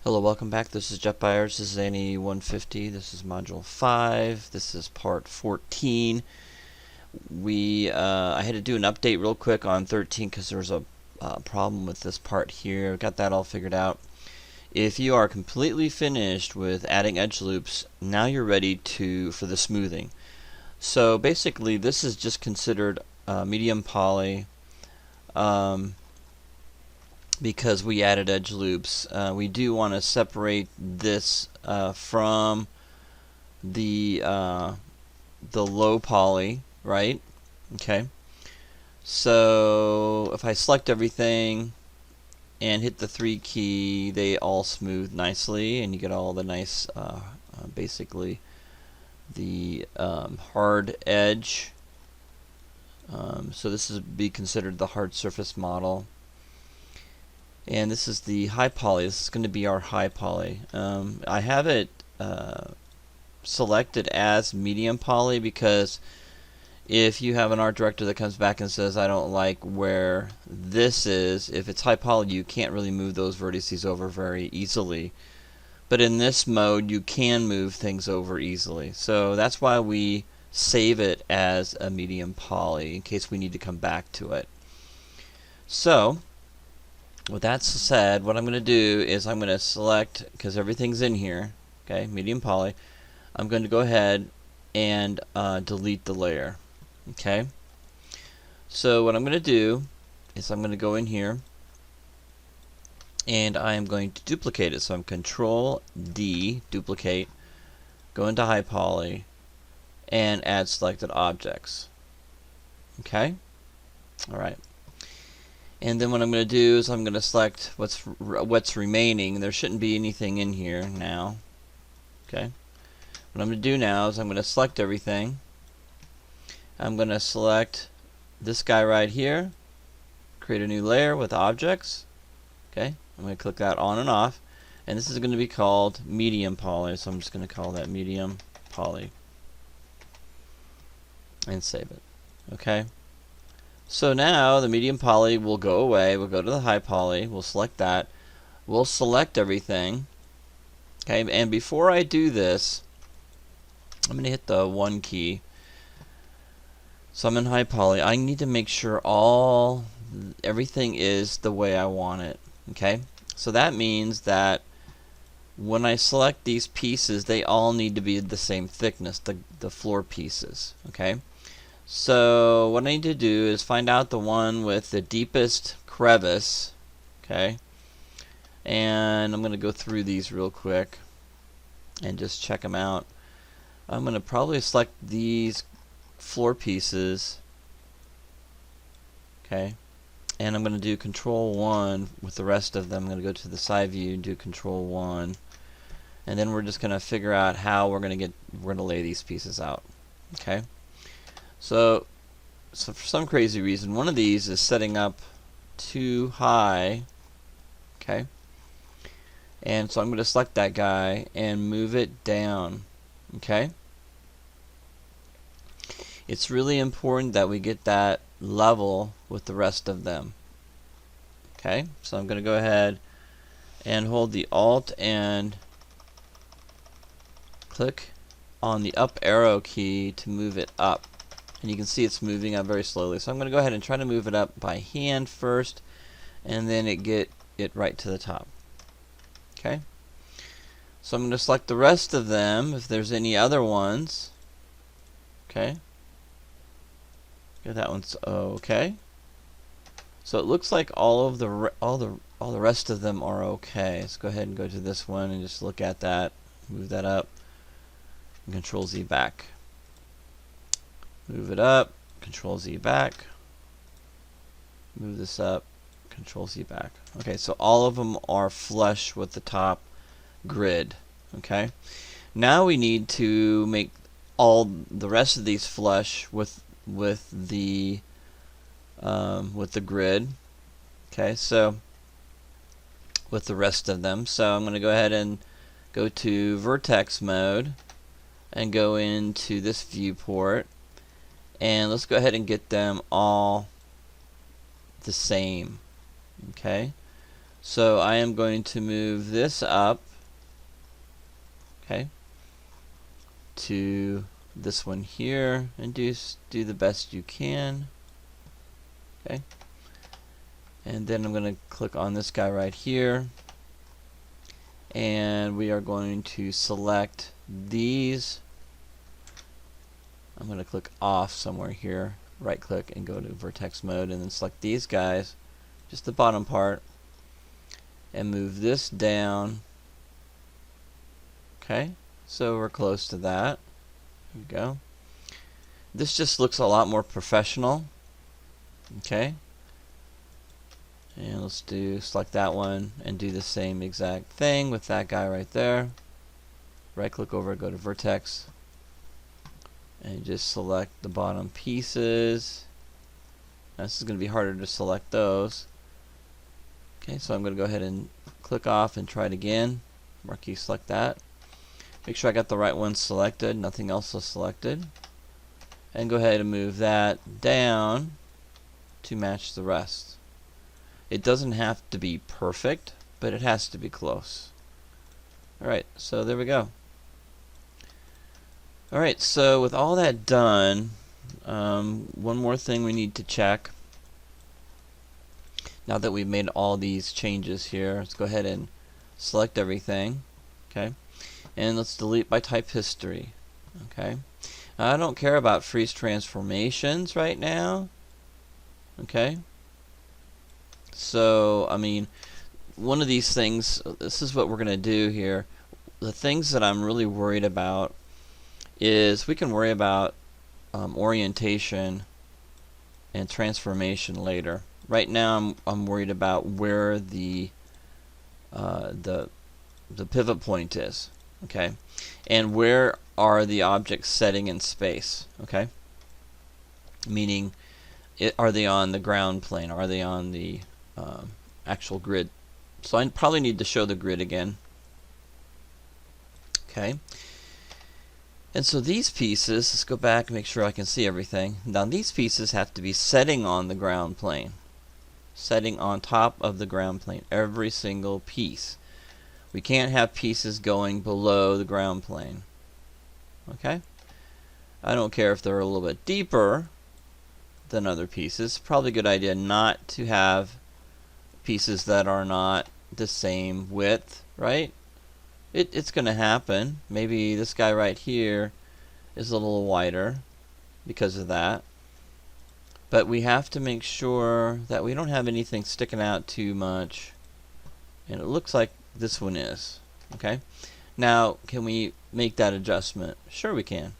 Hello, welcome back. This is Jeff Byers. This is ANE 150. This is Module 5. This is Part 14. I had to do an update real quick on 13 because there was a problem with this part here. Got that all figured out. If you are completely finished with adding edge loops, now you're ready for the smoothing. So basically, this is just considered medium poly. Because we added edge loops. We do want to separate this from the low poly, right? Okay. So if I select everything and hit the 3 key, they all smooth nicely, and you get all the nice, basically the hard edge. So this would be considered the hard surface model. And this is the high poly. This is going to be our high poly. I have it selected as medium poly because if you have an art director that comes back and says, I don't like where this is, if it's high poly, you can't really move those vertices over very easily. But in this mode, you can move things over easily. So that's why we save it as a medium poly in case we need to come back to it. So with that said, what I'm going to do is I'm going to select, because everything's in here, okay, medium poly, I'm going to go ahead and delete the layer. Okay, so what I'm going to do is I'm going to go in here and I am going to duplicate it. So I'm Control D, duplicate, go into high poly, and add selected objects. Okay, alright. And then what I'm going to do is I'm going to select what's remaining. There shouldn't be anything in here now. Okay. What I'm going to do now is I'm going to select everything. I'm going to select this guy right here. Create a new layer with objects. Okay. I'm going to click that on and off. And this is going to be called medium poly. So I'm just going to call that medium poly. And save it. Okay. So now the medium poly will go away. We'll go to the high poly. We'll select that. We'll select everything. Okay, and before I do this, I'm going to hit the 1 key. So I'm in high poly. I need to make sure everything is the way I want it. Okay, so that means that when I select these pieces, they all need to be the same thickness, the floor pieces. Okay. So what I need to do is find out the one with the deepest crevice, okay, and I'm going to go through these real quick and just check them out. I'm going to probably select these floor pieces, okay, and I'm going to do Control 1 with the rest of them. I'm going to go to the side view and do Control 1, and then we're just going to figure out how we're going to lay these pieces out, okay. So for some crazy reason, one of these is setting up too high, okay, and so I'm going to select that guy and move it down, okay. It's really important that we get that level with the rest of them, okay. So I'm going to go ahead and hold the Alt and click on the up arrow key to move it up. And you can see it's moving up very slowly. So I'm going to go ahead and try to move it up by hand first, and then get it right to the top. Okay. So I'm going to select the rest of them if there's any other ones. Okay. Okay, that one's okay. So it looks like all the rest of them are okay. Let's go ahead and go to this one and just look at that. Move that up. And Control Z back. Move it up, Control Z back. Move this up, Control Z back. Okay, so all of them are flush with the top grid. Okay, now we need to make all the rest of these flush with the grid. Okay, so with the rest of them. So I'm going to go ahead and go to vertex mode and go into this viewport. And let's go ahead and get them all the same. Okay, So I am going to move this up, okay, to this one here, and do the best you can. Okay, and then I'm going to click on this guy right here, and we are going to select these. I'm going to click off somewhere here, right click and go to vertex mode, and then select these guys, just the bottom part, and move this down. Okay, so we're close to that. There we go. This just looks a lot more professional. Okay, and let's select that one and do the same exact thing with that guy right there. Right click over, go to vertex, and just select the bottom pieces. Now, this is going to be harder to select those. Okay, so I'm going to go ahead and click off and try it again. Marquee, select that. Make sure I got the right one selected, nothing else is selected. And go ahead and move that down to match the rest. It doesn't have to be perfect, but it has to be close. Alright, so there we go. Alright, so with all that done, one more thing we need to check. Now that we've made all these changes here, let's go ahead and select everything. Okay, and let's delete by type history. Okay, I don't care about freeze transformations right now. Okay, so I mean, one of these things, this is what we're going to do here. The things that I'm really worried about is we can worry about orientation and transformation later. Right now I'm worried about where the pivot point is, okay, and where are the objects setting in space, okay, meaning are they on the ground plane, are they on the actual grid. So I probably need to show the grid again. Okay, and so these pieces, let's go back and make sure I can see everything. Now these pieces have to be setting on the ground plane, setting on top of the ground plane, every single piece. We can't have pieces going below the ground plane. Okay? I don't care if they're a little bit deeper than other pieces. Probably a good idea not to have pieces that are not the same width, right? It's going to happen. Maybe this guy right here is a little wider because of that. But we have to make sure that we don't have anything sticking out too much. And it looks like this one is. Okay. Now, can we make that adjustment? Sure we can.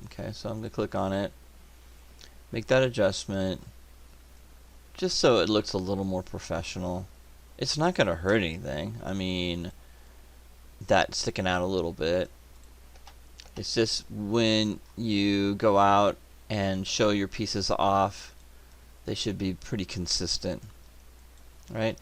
Okay, so I'm going to click on it. Make that adjustment. Just so it looks a little more professional. It's not going to hurt anything. I mean, that sticking out a little bit. It's just when you go out and show your pieces off, they should be pretty consistent, right?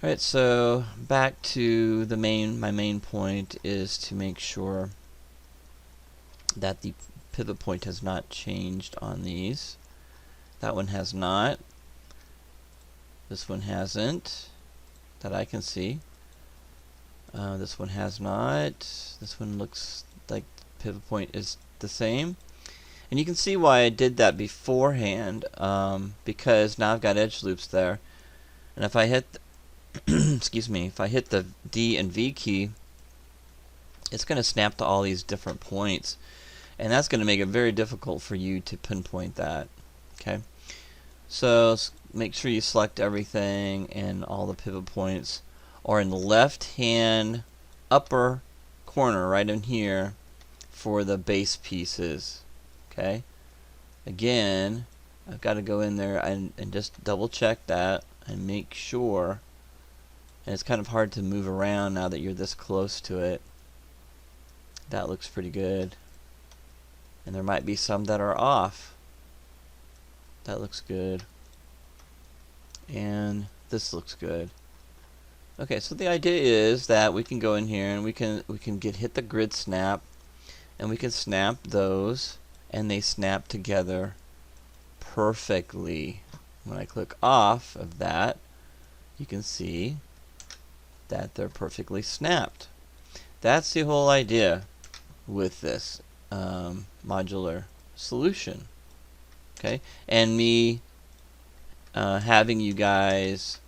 All right, so back to the my main point is to make sure that the pivot point has not changed on these. That one has not. This one hasn't, that I can see. This one has not. This one looks like the pivot point is the same. And you can see why I did that beforehand, because now I've got edge loops there. And if I hit, excuse me, if I hit the D and V key, it's going to snap to all these different points. And that's going to make it very difficult for you to pinpoint that. Okay, so make sure you select everything, and all the pivot points are in the left-hand upper corner, right in here, for the base pieces. Okay, again, I've got to go in there and just double check that and make sure. And it's kind of hard to move around now that you're this close to it. That looks pretty good. And there might be some that are off. That looks good. And this looks good. Okay, so the idea is that we can go in here and we can hit the grid snap, and we can snap those, and they snap together perfectly. When I click off of that, you can see that they're perfectly snapped. That's the whole idea with this modular solution. Okay, and me having you guys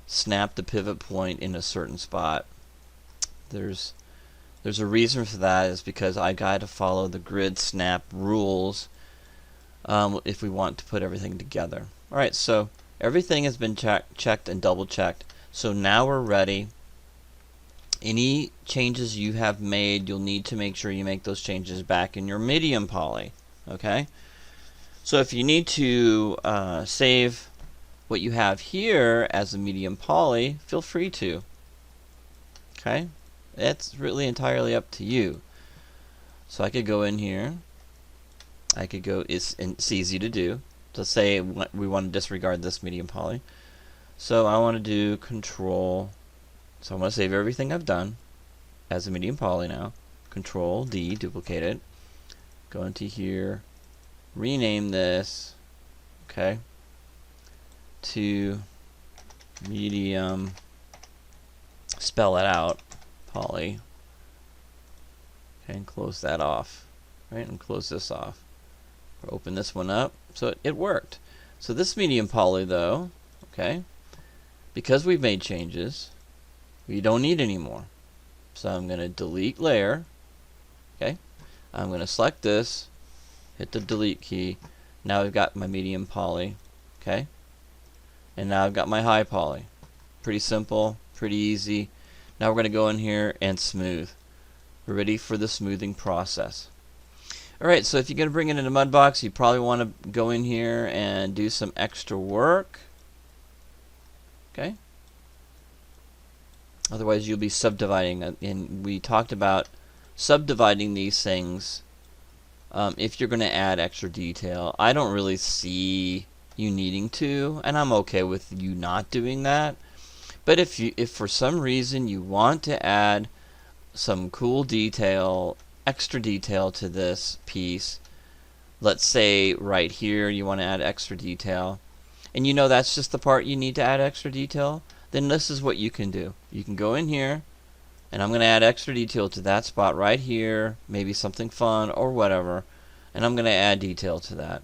snap the pivot point in a certain spot. There's a reason for that, is because I got to follow the grid snap rules if we want to put everything together. Alright, so everything has been checked and double checked. So now we're ready. Any changes you have made, you'll need to make sure you make those changes back in your medium poly. Okay? So if you need to save what you have here as a medium poly, feel free to. Okay? It's really entirely up to you. So I could go in here. I could go, it's easy to do. So say we want to disregard this medium poly. So I want to do control. So I want to save everything I've done as a medium poly now. Control D, duplicate it. Go into here. Rename this. Okay. To medium. Spell it out. Poly. Okay, and close that off. Right, and close this off. Open this one up. So it worked. So this medium poly though, okay, because we've made changes, we don't need any more. So I'm going to delete layer. Okay, I'm going to select this, hit the delete key. Now I've got my medium poly. Okay, and now I've got my high poly. Pretty simple, pretty easy. Now we're going to go in here and smooth. We're ready for the smoothing process. Alright, so if you're going to bring it into Mudbox, you probably want to go in here and do some extra work. Okay? Otherwise you'll be subdividing, and we talked about subdividing these things if you're going to add extra detail. I don't really see you needing to, and I'm okay with you not doing that. But if for some reason you want to add some cool detail, extra detail to this piece, let's say right here you want to add extra detail, and you know that's just the part you need to add extra detail, then this is what you can do. You can go in here, and I'm going to add extra detail to that spot right here, maybe something fun or whatever, and I'm going to add detail to that.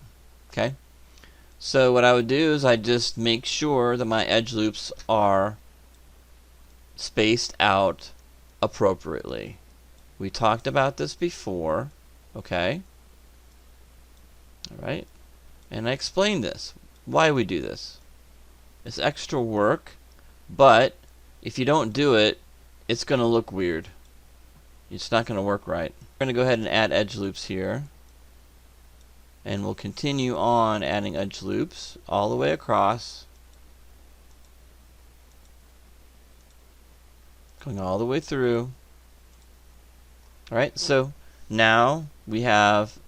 Okay? So what I would do is I just make sure that my edge loops are spaced out appropriately. We talked about this before, okay? Alright, and I explained this, why we do this. It's extra work, but if you don't do it, it's going to look weird. It's not going to work right. We're going to go ahead and add edge loops here, and we'll continue on adding edge loops all the way across, going all the way through. Alright, so now we have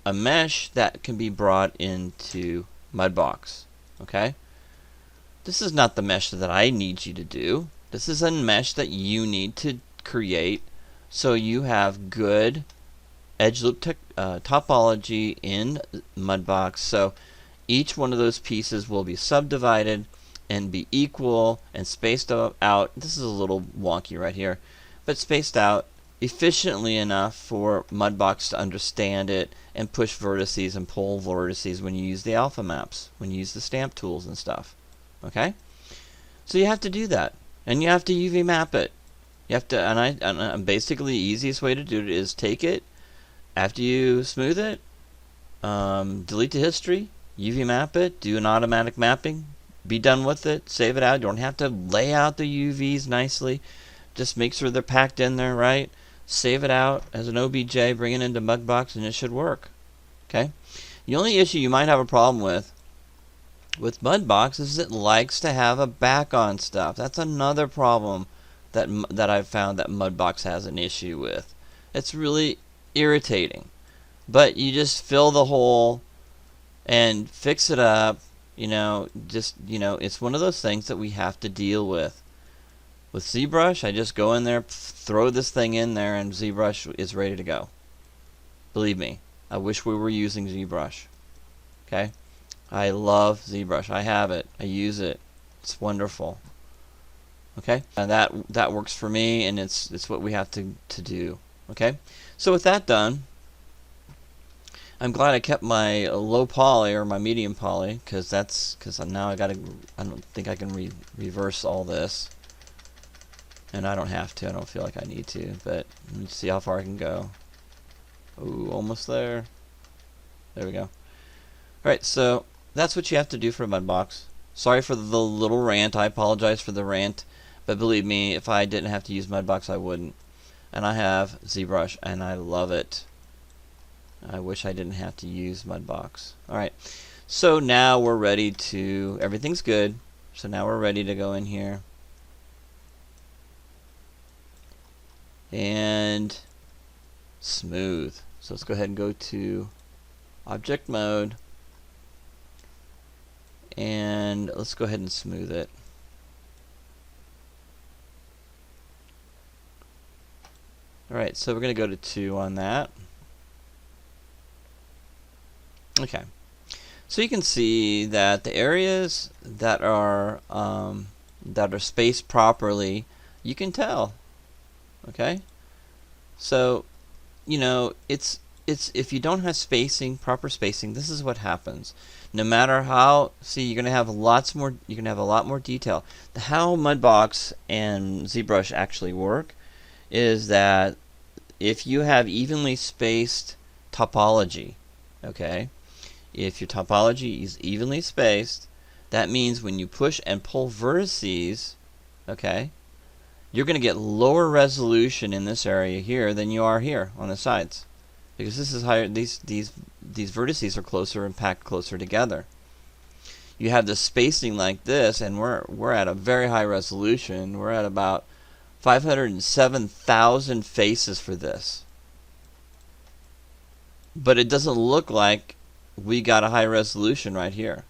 a mesh that can be brought into Mudbox. Okay? This is not the mesh that I need you to do. This is a mesh that you need to create so you have good edge loop topology in Mudbox. So each one of those pieces will be subdivided and be equal and spaced out. This is a little wonky right here, but spaced out efficiently enough for Mudbox to understand it and push vertices and pull vertices when you use the alpha maps, when you use the stamp tools and stuff. Okay? So you have to do that, and you have to UV map it. You have to, and basically the easiest way to do it is take it after you smooth it, delete the history, UV map it, do an automatic mapping, be done with it, save it out. You don't have to lay out the UVs nicely. Just make sure they're packed in there right. Save it out as an OBJ, bring it into Mudbox, and it should work. Okay? The only issue you might have a problem with Mudbox is it likes to have a back on stuff. That's another problem that I've found that Mudbox has an issue with. It's really irritating. But you just fill the hole and fix it up. You know, it's one of those things that we have to deal with. With ZBrush, I just go in there, throw this thing in there, and ZBrush is ready to go. Believe me, I wish we were using ZBrush. Okay? I love ZBrush. I have it. I use it. It's wonderful. Okay, that works for me, and it's what we have to do. Okay, so with that done, I'm glad I kept my low poly or my medium poly, because now I don't think I can reverse all this, and I don't have to. I don't feel like I need to, but let me see how far I can go. Ooh, almost there. There we go. All right, so that's what you have to do for a Mudbox. Sorry for the little rant. I apologize for the rant, but believe me, if I didn't have to use Mudbox, I wouldn't. And I have ZBrush, and I love it. I wish I didn't have to use Mudbox. Alright, so now we're ready to, everything's good, so now we're ready to go in here and smooth. So let's go ahead and go to object mode, and let's go ahead and smooth it. Alright, so we're going to go to 2 on that. Okay, so you can see that the areas that are spaced properly, you can tell. Okay, so you know it's if you don't have spacing, proper spacing, this is what happens. No matter how, see, you're gonna have a lot more detail. How Mudbox and ZBrush actually work is that if you have evenly spaced topology, okay. If your topology is evenly spaced, that means when you push and pull vertices, okay, you're going to get lower resolution in this area here than you are here on the sides, because this is higher. These vertices are closer and packed closer together. You have the spacing like this, and we're at a very high resolution. We're at about 507,000 faces for this, but it doesn't look like we got a high resolution right here.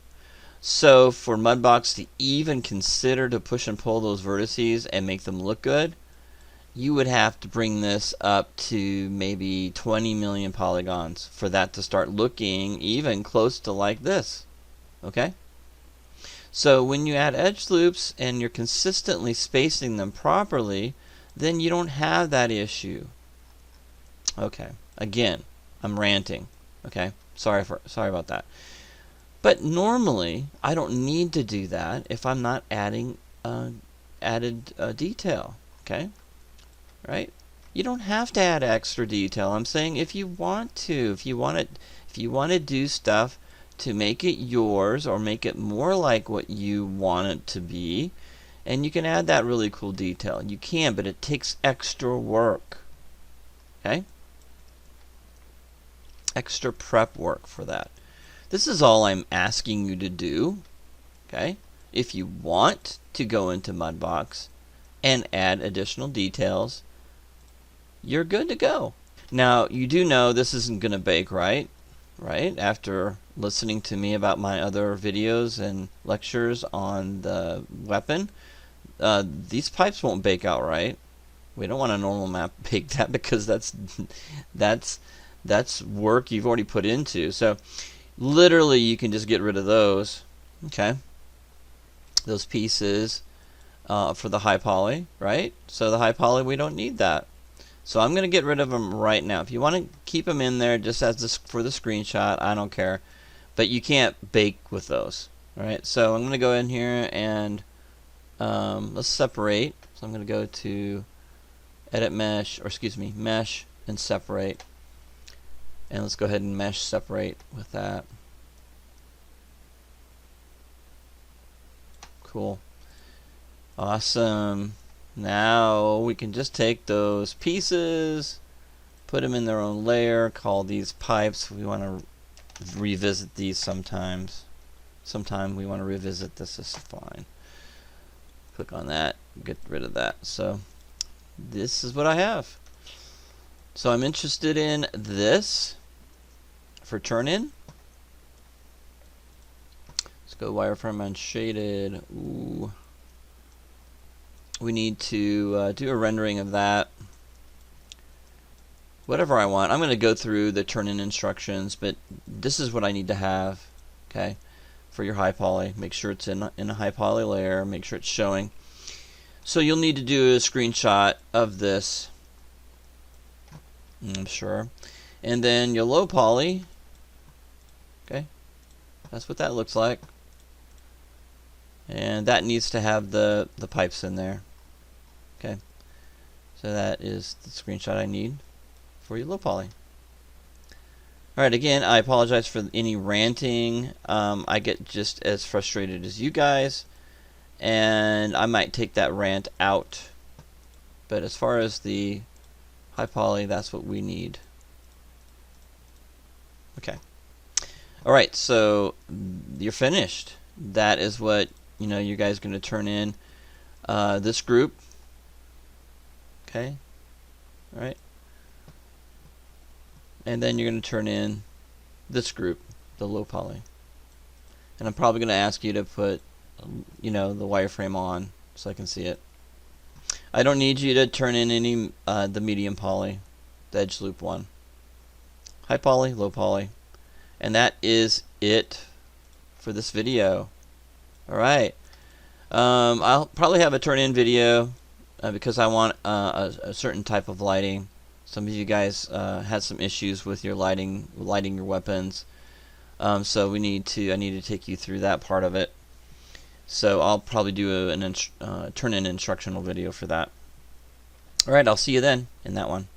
So for Mudbox to even consider to push and pull those vertices and make them look good, you would have to bring this up to maybe 20 million polygons for that to start looking even close to like this. Okay? So when you add edge loops and you're consistently spacing them properly, then you don't have that issue. Okay, again, I'm ranting. Okay? Sorry about that. But normally, I don't need to do that if I'm not adding added detail. Okay, right? You don't have to add extra detail. I'm saying if you want to, if you want to do stuff to make it yours or make it more like what you want it to be, and you can add that really cool detail. You can, but it takes extra work. Okay? Extra prep work for that. This is all I'm asking you to do. Okay? If you want to go into Mudbox and add additional details, you're good to go. Now, you do know this isn't going to bake, right? Right? After listening to me about my other videos and lectures on the weapon, these pipes won't bake out right. We don't want a normal map bake that, because that's work you've already put into. So literally you can just get rid of those. Okay, those pieces for the high poly, right? So the high poly, we don't need that. So I'm going to get rid of them right now. If you want to keep them in there just as this for the screenshot, I don't care. But you can't bake with those. Alright, so I'm going to go in here and let's separate. So I'm going to go to edit mesh, or excuse me, mesh and separate. And let's go ahead and mesh separate with that. Cool. Awesome. Now we can just take those pieces, put them in their own layer, call these pipes. We want to revisit these sometimes. Sometime we want to revisit this. This is fine. Click on that, get rid of that. So this is what I have. So I'm interested in this for turn-in. Let's go wireframe unshaded. Ooh. We need to do a rendering of that. Whatever I want. I'm going to go through the turn-in instructions, but this is what I need to have. Okay, for your high poly. Make sure it's in a high poly layer. Make sure it's showing. So you'll need to do a screenshot of this, I'm sure. And then your low poly, okay, that's what that looks like. And that needs to have the pipes in there. Okay, so that is the screenshot I need for your low poly. Alright, again, I apologize for any ranting. I get just as frustrated as you guys, and I might take that rant out. But as far as the high poly, that's what we need. Okay. Alright, so you're finished. That is what, you know, you guys are going to turn in this group. Okay. Alright. And then you're going to turn in this group, the low poly. And I'm probably going to ask you to put, you know, the wireframe on so I can see it. I don't need you to turn in any the medium poly, the edge loop one. High poly, low poly. And that is it for this video. Alright. I'll probably have a turn-in video because I want a certain type of lighting. Some of you guys had some issues with your lighting your weapons, so I need to take you through that part of it. So I'll probably do a turn-in instructional video for that. Alright, I'll see you then in that one.